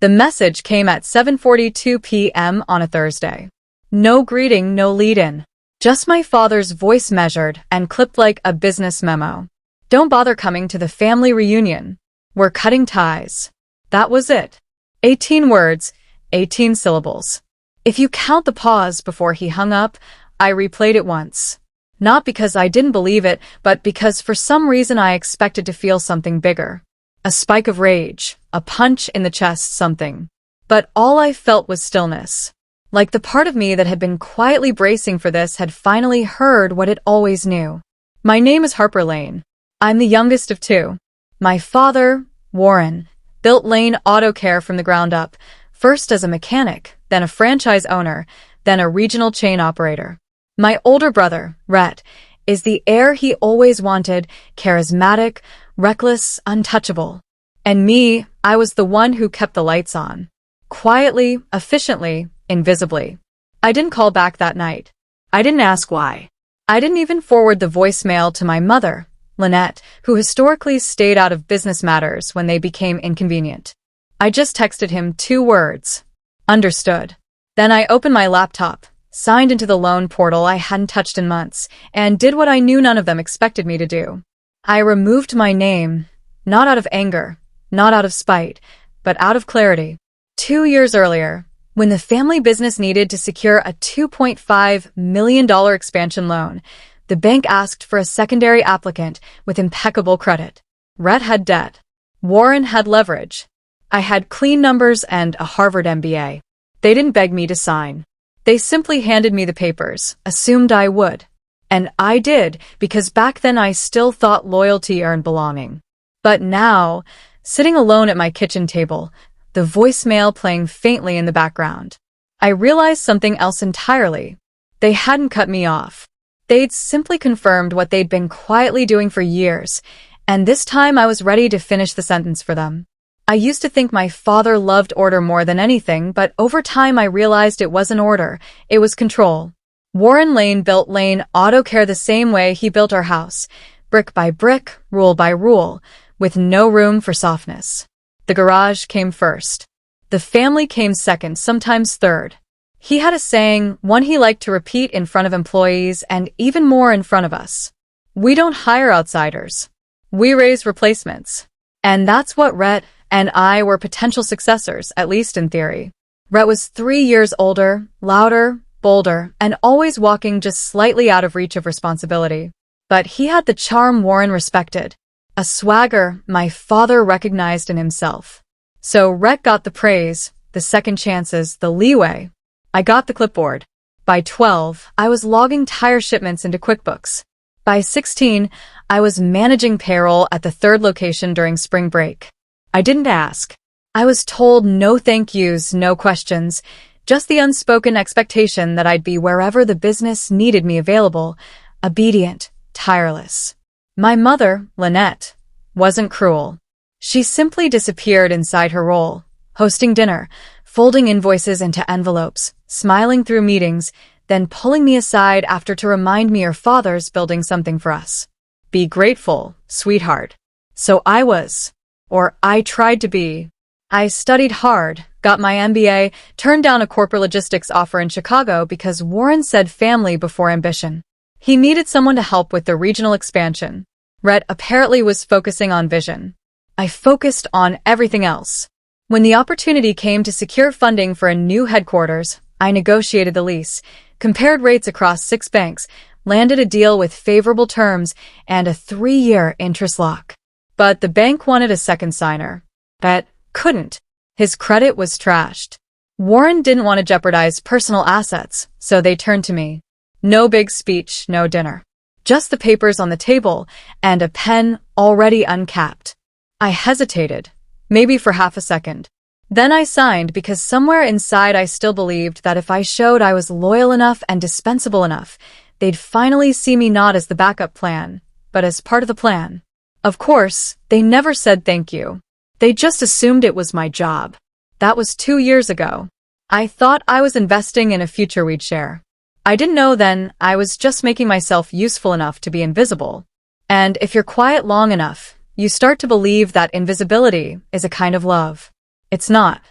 The message came at 7:42 p.m. on a Thursday. No greeting, no lead-in. Just my father's voice measured and clipped like a business memo. Don't bother coming to the family reunion. We're cutting ties. That was it. 18 words, 18 syllables. If you count the pause before he hung up, I replayed it once. Not because I didn't believe it, but because for some reason I expected to feel something bigger. A spike of rage, a punch in the chest, something. But all I felt was stillness. Like the part of me that had been quietly bracing for this had finally heard what it always knew. My name is Harper Lane. I'm the youngest of two. My father, Warren, built Lane Auto Care from the ground up, first as a mechanic, then a franchise owner, then a regional chain operator. My older brother, Rhett, is the heir he always wanted, charismatic, reckless, untouchable. And me, I was the one who kept the lights on. Quietly, efficiently, invisibly. I didn't call back that night. I didn't ask why. I didn't even forward the voicemail to my mother, Lynette, who historically stayed out of business matters when they became inconvenient. I just texted him 2 words. Understood. Then I opened my laptop, signed into the loan portal I hadn't touched in months, and did what I knew none of them expected me to do. I removed my name, not out of anger, not out of spite, but out of clarity. 2 years earlier, when the family business needed to secure a $2.5 million expansion loan, the bank asked for a secondary applicant with impeccable credit. Rhett had debt. Warren had leverage. I had clean numbers and a Harvard MBA. They didn't beg me to sign. They simply handed me the papers, assumed I would. And I did, because back then I still thought loyalty earned belonging. But now, sitting alone at my kitchen table, the voicemail playing faintly in the background, I realized something else entirely. They hadn't cut me off. They'd simply confirmed what they'd been quietly doing for years, and this time I was ready to finish the sentence for them. I used to think my father loved order more than anything, but over time I realized it wasn't order, it was control. Warren Lane built Lane Auto Care the same way he built our house, brick by brick, rule by rule, with no room for softness. The garage came first. The family came second, sometimes third. He had a saying, one he liked to repeat in front of employees and even more in front of us. We don't hire outsiders. We raise replacements. And that's what Rhett and I were potential successors, at least in theory. Rhett was 3 years older, louder, bolder, and always walking just slightly out of reach of responsibility. But he had the charm Warren respected, a swagger my father recognized in himself. So Rhett got the praise, the second chances, the leeway. I got the clipboard. By 12, I was logging tire shipments into QuickBooks. By 16, I was managing payroll at the 3rd location during spring break. I didn't ask. I was told no thank yous, no questions, just the unspoken expectation that I'd be wherever the business needed me available, obedient, tireless. My mother, Lynette, wasn't cruel. She simply disappeared inside her role, hosting dinner, folding invoices into envelopes, smiling through meetings, then pulling me aside after to remind me your father's building something for us. Be grateful, sweetheart. So I was, or I tried to be. I studied hard, got my MBA, turned down a corporate logistics offer in Chicago because Warren said family before ambition. He needed someone to help with the regional expansion. Rhett apparently was focusing on vision. I focused on everything else. When the opportunity came to secure funding for a new headquarters, I negotiated the lease, compared rates across 6 banks, landed a deal with favorable terms and a 3-year interest lock. But the bank wanted a second signer. Rhett couldn't. His credit was trashed. Warren didn't want to jeopardize personal assets, so they turned to me. No big speech, no dinner. Just the papers on the table and a pen already uncapped. I hesitated, maybe for half a second. Then I signed because somewhere inside I still believed that if I showed I was loyal enough and dispensable enough, they'd finally see me not as the backup plan, but as part of the plan. Of course, they never said thank you. They just assumed it was my job. That was 2 years ago. I thought I was investing in a future we'd share. I didn't know then I was just making myself useful enough to be invisible. And if you're quiet long enough, you start to believe that invisibility is a kind of love. It's not.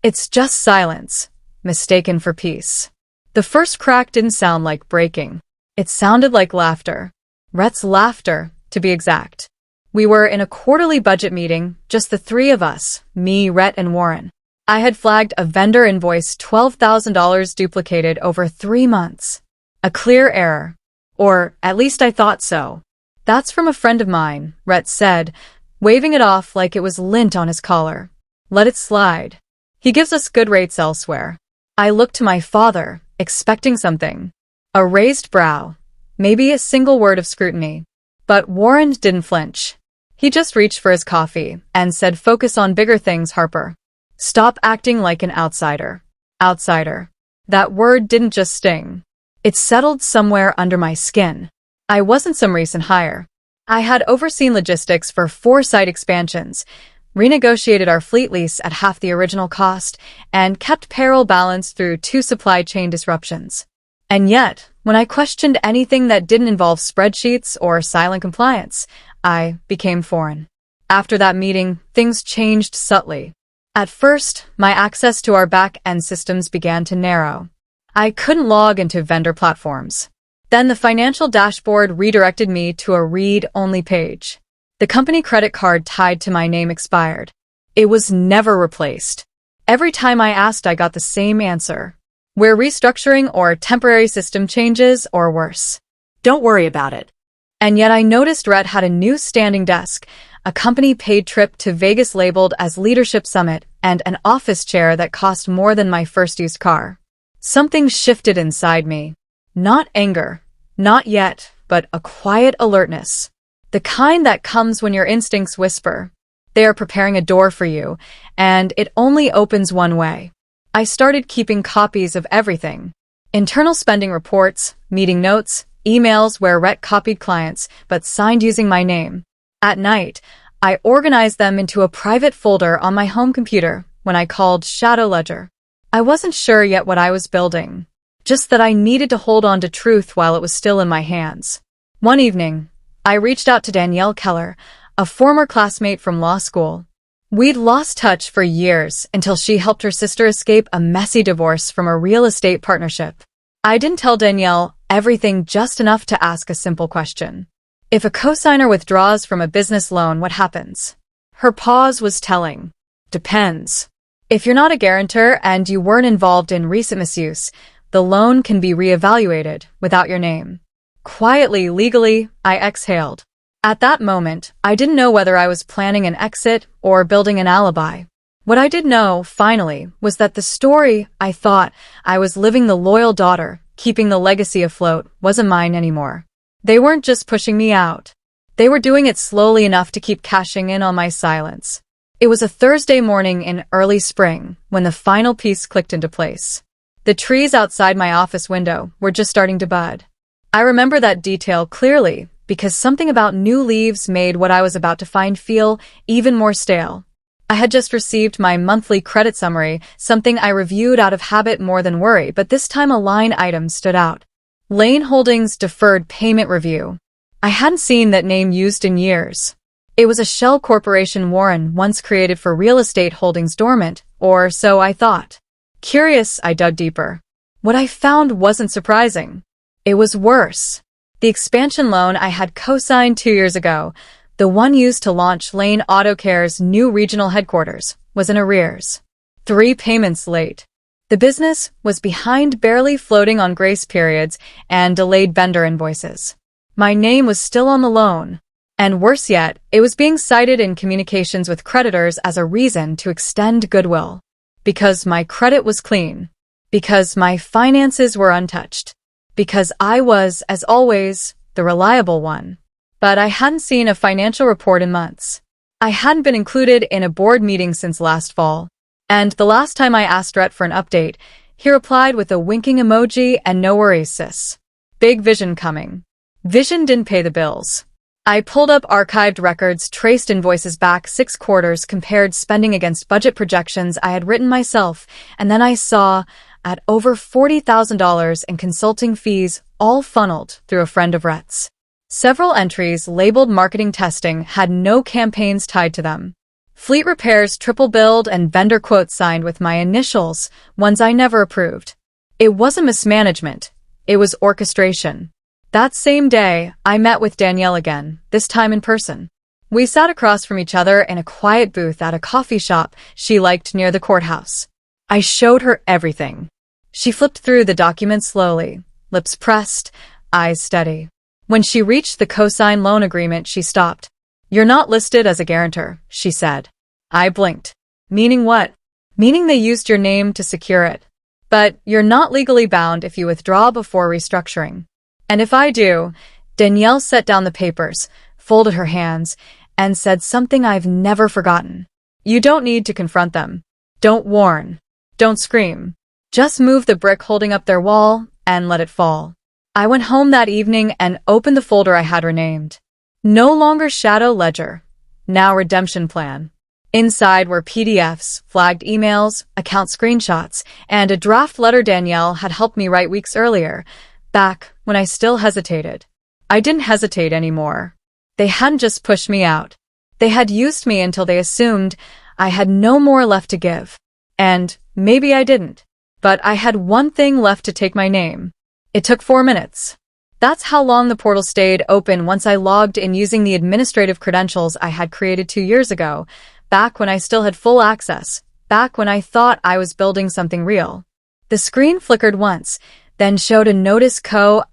It's just silence, mistaken for peace. The first crack didn't sound like breaking. It sounded like laughter. Rhett's laughter, to be exact. We were in a quarterly budget meeting, just the three of us, me, Rhett, and Warren. I had flagged a vendor invoice $12,000 duplicated over 3 months. A clear error. Or at least I thought so. That's from a friend of mine, Rhett said, waving it off like it was lint on his collar. Let it slide. He gives us good rates elsewhere. I looked to my father, expecting something. A raised brow. Maybe a single word of scrutiny. But Warren didn't flinch. He just reached for his coffee and said, "Focus on bigger things, Harper. Stop acting like an outsider." Outsider. That word didn't just sting. It settled somewhere under my skin. I wasn't some recent hire. I had overseen logistics for 4 site expansions, renegotiated our fleet lease at half the original cost, and kept payroll balanced through 2 supply chain disruptions. And yet, when I questioned anything that didn't involve spreadsheets or silent compliance, I became foreign. After that meeting, things changed subtly. At first, my access to our back-end systems began to narrow. I couldn't log into vendor platforms. Then the financial dashboard redirected me to a read-only page. The company credit card tied to my name expired. It was never replaced. Every time I asked, I got the same answer. We're restructuring or temporary system changes or worse. Don't worry about it. And yet I noticed Rhett had a new standing desk, a company-paid trip to Vegas labeled as Leadership Summit, and an office chair that cost more than my first used car. Something shifted inside me. Not anger. Not yet, but a quiet alertness. The kind that comes when your instincts whisper. They are preparing a door for you, and it only opens one way. I started keeping copies of everything. Internal spending reports, meeting notes, emails where Rhett copied clients but signed using my name. At night, I organized them into a private folder on my home computer when I called Shadow Ledger. I wasn't sure yet what I was building, just that I needed to hold on to truth while it was still in my hands. One evening, I reached out to Danielle Keller, a former classmate from law school. We'd lost touch for years until she helped her sister escape a messy divorce from a real estate partnership. I didn't tell Danielle everything, just enough to ask a simple question. If a cosigner withdraws from a business loan, what happens? Her pause was telling. Depends. If you're not a guarantor and you weren't involved in recent misuse, the loan can be reevaluated without your name. Quietly, legally, I exhaled. At that moment, I didn't know whether I was planning an exit or building an alibi. What I did know, finally, was that the story I thought I was living, the loyal daughter, keeping the legacy afloat, wasn't mine anymore. They weren't just pushing me out. They were doing it slowly enough to keep cashing in on my silence. It was a Thursday morning in early spring when the final piece clicked into place. The trees outside my office window were just starting to bud. I remember that detail clearly because something about new leaves made what I was about to find feel even more stale. I had just received my monthly credit summary, something I reviewed out of habit more than worry, but this time a line item stood out. Lane Holdings Deferred Payment Review. I hadn't seen that name used in years. It was a shell corporation Warren once created for real estate holdings dormant, or so I thought. Curious, I dug deeper. What I found wasn't surprising. It was worse. The expansion loan I had co-signed 2 years ago, the one used to launch Lane Auto Care's new regional headquarters, was in arrears. 3 payments late. The business was behind, barely floating on grace periods and delayed vendor invoices. My name was still on the loan. And worse yet, it was being cited in communications with creditors as a reason to extend goodwill. Because my credit was clean. Because my finances were untouched. Because I was, as always, the reliable one. But I hadn't seen a financial report in months. I hadn't been included in a board meeting since last fall. And the last time I asked Rhett for an update, he replied with a winking emoji and "No worries, sis. Big vision coming." Vision didn't pay the bills. I pulled up archived records, traced invoices back 6 quarters, compared spending against budget projections I had written myself, and then I saw at over $40,000 in consulting fees, all funneled through a friend of Rhett's. Several entries labeled marketing testing had no campaigns tied to them. Fleet repairs triple billed and vendor quotes signed with my initials, ones I never approved. It wasn't mismanagement. It was orchestration. That same day, I met with Danielle again, this time in person. We sat across from each other in a quiet booth at a coffee shop she liked near the courthouse. I showed her everything. She flipped through the documents slowly, lips pressed, eyes steady. When she reached the cosign loan agreement, she stopped. "You're not listed as a guarantor," she said. I blinked. "Meaning what?" "Meaning they used your name to secure it. But you're not legally bound if you withdraw before restructuring. And if I do..." Danielle set down the papers, folded her hands, and said something I've never forgotten. "You don't need to confront them. Don't warn. Don't scream. Just move the brick holding up their wall and let it fall." I went home that evening and opened the folder I had renamed. No longer Shadow Ledger, now Redemption Plan. Inside were PDFs, flagged emails, account screenshots, and a draft letter Danielle had helped me write weeks earlier, back when I still hesitated. I didn't hesitate anymore. They hadn't just pushed me out. They had used me until they assumed I had no more left to give. And maybe I didn't. But I had one thing left to take my name. It took 4 minutes. That's how long the portal stayed open once I logged in using the administrative credentials I had created 2 years ago, back when I still had full access, back when I thought I was building something real. The screen flickered once, then showed a notice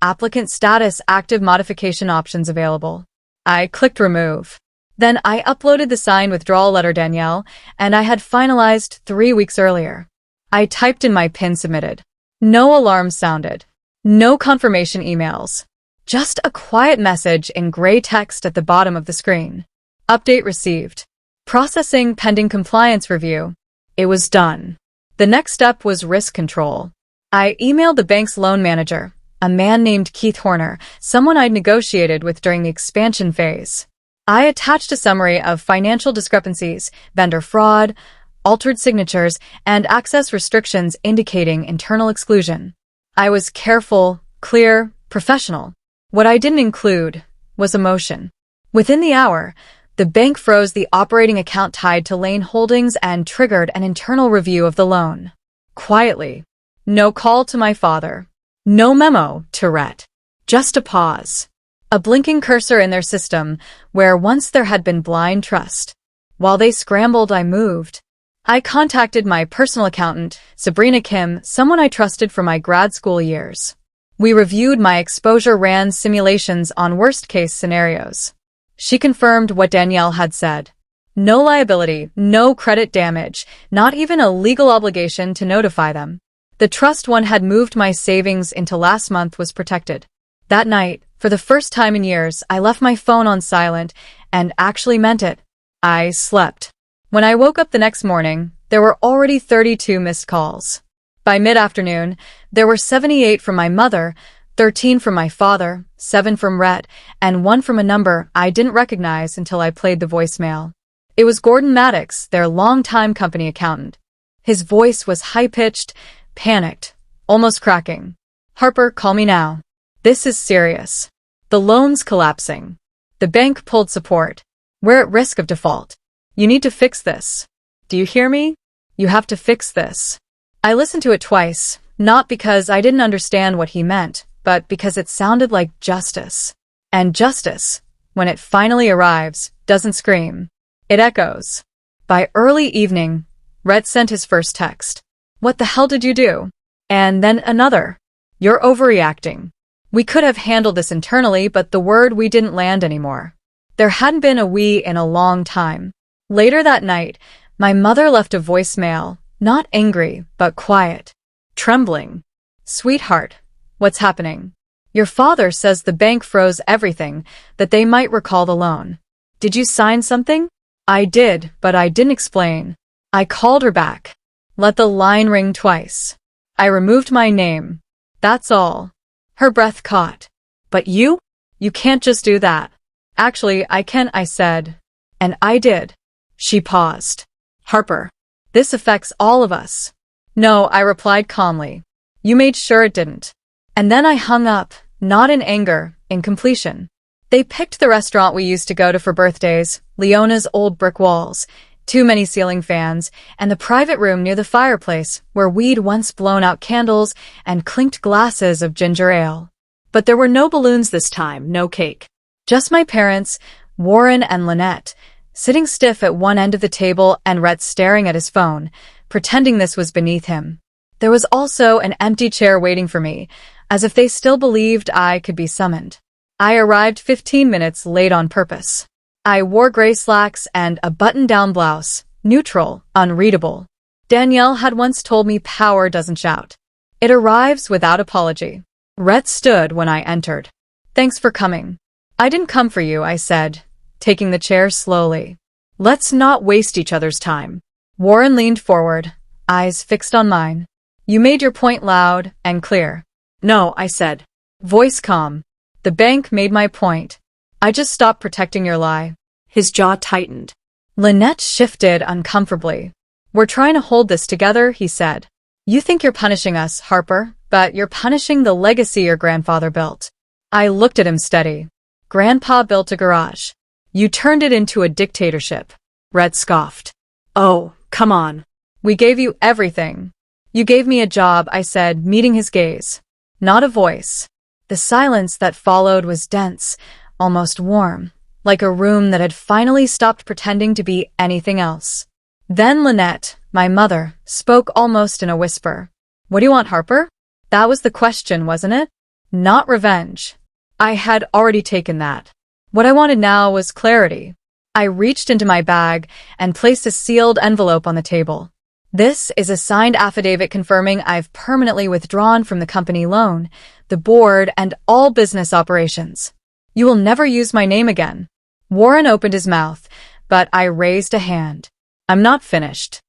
applicant status active modification options available. I clicked remove. Then I uploaded the signed withdrawal letter Danielle, and I had finalized 3 weeks earlier. I typed in my PIN submitted. No alarms sounded. No confirmation emails. Just a quiet message in gray text at the bottom of the screen. Update received. Processing pending compliance review. It was done. The next step was risk control. I emailed the bank's loan manager, a man named Keith Horner, someone I'd negotiated with during the expansion phase. I attached a summary of financial discrepancies, vendor fraud, altered signatures, and access restrictions indicating internal exclusion. I was careful, clear, professional. What I didn't include was emotion. Within the hour, the bank froze the operating account tied to Lane Holdings and triggered an internal review of the loan. Quietly. No call to my father. No memo to Rhett. Just a pause. A blinking cursor in their system where once there had been blind trust. While they scrambled, I moved. I contacted my personal accountant, Sabrina Kim, someone I trusted from my grad school years. We reviewed my exposure, ran simulations on worst-case scenarios. She confirmed what Danielle had said. No liability, no credit damage, not even a legal obligation to notify them. The trust one had moved my savings into last month was protected. That night, for the first time in years, I left my phone on silent and actually meant it. I slept. When I woke up the next morning, there were already 32 missed calls. By mid-afternoon, there were 78 from my mother, 13 from my father, 7 from Rhett, and 1 from a number I didn't recognize until I played the voicemail. It was Gordon Maddox, their longtime company accountant. His voice was high-pitched, panicked, almost cracking. "Harper, call me now. This is serious. The loan's collapsing. The bank pulled support. We're at risk of default. You need to fix this. Do you hear me? You have to fix this." I listened to it twice, not because I didn't understand what he meant, but because it sounded like justice. And justice, when it finally arrives, doesn't scream. It echoes. By early evening, Rhett sent his first text. "What the hell did you do?" And then another. "You're overreacting. We could have handled this internally, but the word we didn't land anymore." There hadn't been a we in a long time. Later that night, my mother left a voicemail, not angry, but quiet. Trembling. "Sweetheart, what's happening? Your father says the bank froze everything, that they might recall the loan. Did you sign something?" I did, but I didn't explain. I called her back. Let the line ring twice. I removed my name. That's all. Her breath caught. "But you? You can't just do that." "Actually, I can," I said. And I did. She paused. "Harper, this affects all of us." "No," I replied calmly. "You made sure it didn't." And then I hung up, not in anger, in completion. They picked the restaurant we used to go to for birthdays, Leona's Old Brick Walls, Too many ceiling fans, and the private room near the fireplace where we'd once blown out candles and clinked glasses of ginger ale. But there were no balloons this time, no cake. Just my parents, Warren and Lynette, sitting stiff at one end of the table and Rhett staring at his phone, pretending this was beneath him. There was also an empty chair waiting for me, as if they still believed I could be summoned. I arrived 15 minutes late on purpose. I wore gray slacks and a button-down blouse, neutral, unreadable. Danielle had once told me power doesn't shout. It arrives without apology. Rhett stood when I entered. Thanks for coming. I didn't come for you, I said, taking the chair slowly. Let's not waste each other's time. Warren leaned forward, eyes fixed on mine. You made your point loud and clear. No, I said. Voice calm. The bank made my point. I just stopped protecting your lie. His jaw tightened. Lynette shifted uncomfortably. We're trying to hold this together, he said. You think you're punishing us, Harper, but you're punishing the legacy your grandfather built. I looked at him steady. Grandpa built a garage. You turned it into a dictatorship. Rhett scoffed. Oh, come on. We gave you everything. You gave me a job, I said, meeting his gaze. Not a voice. The silence that followed was dense, almost warm, like a room that had finally stopped pretending to be anything else. Then Lynette, my mother, spoke almost in a whisper. What do you want, Harper? That was the question, wasn't it? Not revenge. I had already taken that. What I wanted now was clarity. I reached into my bag and placed a sealed envelope on the table. This is a signed affidavit confirming I've permanently withdrawn from the company loan, the board, and all business operations. You will never use my name again. Warren opened his mouth, but I raised a hand. I'm not finished.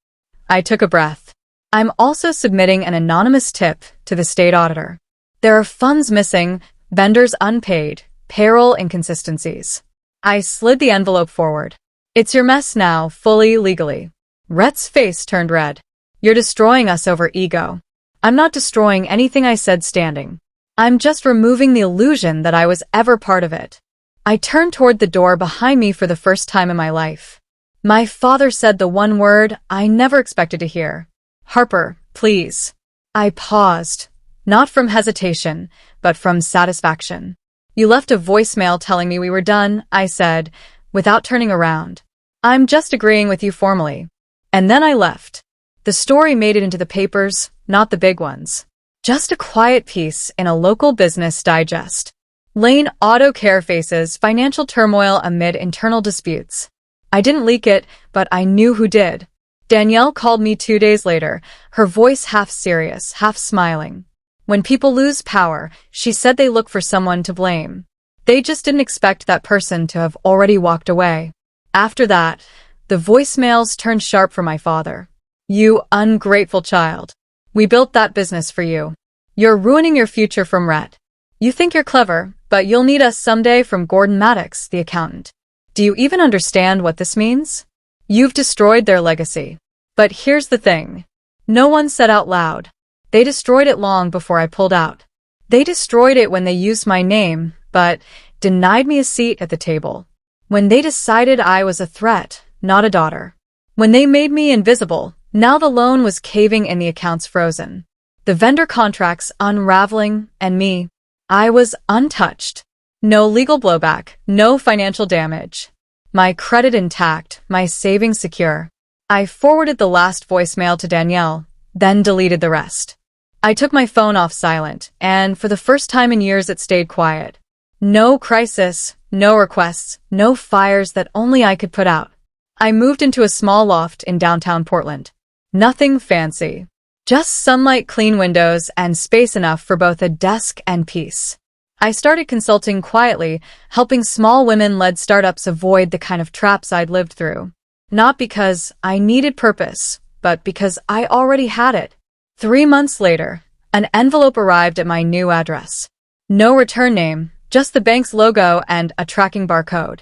I took a breath. I'm also submitting an anonymous tip to the state auditor. There are funds missing, vendors unpaid, payroll inconsistencies. I slid the envelope forward. It's your mess now, fully legally. Rhett's face turned red. You're destroying us over ego. I'm not destroying anything, I said, standing. I'm just removing the illusion that I was ever part of it. I turned toward the door behind me for the first time in my life. My father said the one word I never expected to hear. Harper, please. I paused, not from hesitation, but from satisfaction. You left a voicemail telling me we were done, I said, without turning around. I'm just agreeing with you formally. And then I left. The story made it into the papers, not the big ones. Just a quiet piece in a local business digest. Lane Auto Care faces financial turmoil amid internal disputes. I didn't leak it, but I knew who did. Danielle called me 2 days later, her voice half serious, half smiling. When people lose power, she said they look for someone to blame. They just didn't expect that person to have already walked away. After that, the voicemails turned sharp for my father. You ungrateful child. We built that business for you. You're ruining your future from Rhett. You think you're clever, but you'll need us someday from Gordon Maddox, the accountant. Do you even understand what this means? You've destroyed their legacy. But here's the thing. No one said out loud. They destroyed it long before I pulled out. They destroyed it when they used my name, but denied me a seat at the table. When they decided I was a threat, not a daughter. When they made me invisible, now the loan was caving and the accounts frozen. The vendor contracts unraveling, and me. I was untouched. No legal blowback, no financial damage. My credit intact, my savings secure. I forwarded the last voicemail to Danielle, then deleted the rest. I took my phone off silent, and for the first time in years it stayed quiet. No crisis, no requests, no fires that only I could put out. I moved into a small loft in downtown Portland. Nothing fancy. Just sunlight, clean windows, and space enough for both a desk and peace. I started consulting quietly, helping small women-led startups avoid the kind of traps I'd lived through. Not because I needed purpose, but because I already had it. 3 months later, an envelope arrived at my new address. No return name, just the bank's logo and a tracking barcode.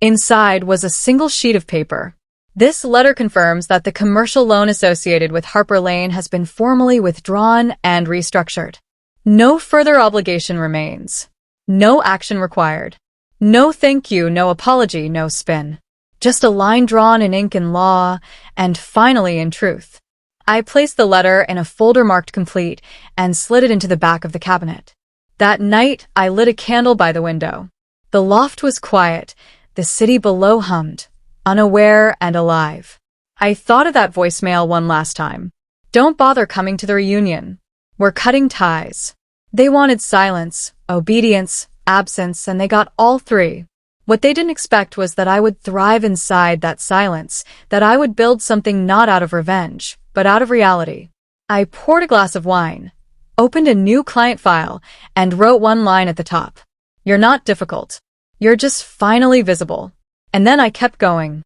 Inside was a single sheet of paper. This letter confirms that the commercial loan associated with Harper Lane has been formally withdrawn and restructured. No further obligation remains. No action required. No thank you, no apology, no spin. Just a line drawn in ink and law, and finally in truth. I placed the letter in a folder marked complete and slid it into the back of the cabinet. That night, I lit a candle by the window. The loft was quiet, the city below hummed, unaware and alive. I thought of that voicemail one last time. Don't bother coming to the reunion. We're cutting ties. They wanted silence, obedience, absence, and they got all three. What they didn't expect was that I would thrive inside that silence, that I would build something not out of revenge, but out of reality. I poured a glass of wine, opened a new client file, and wrote one line at the top. You're not difficult. You're just finally visible. And then I kept going.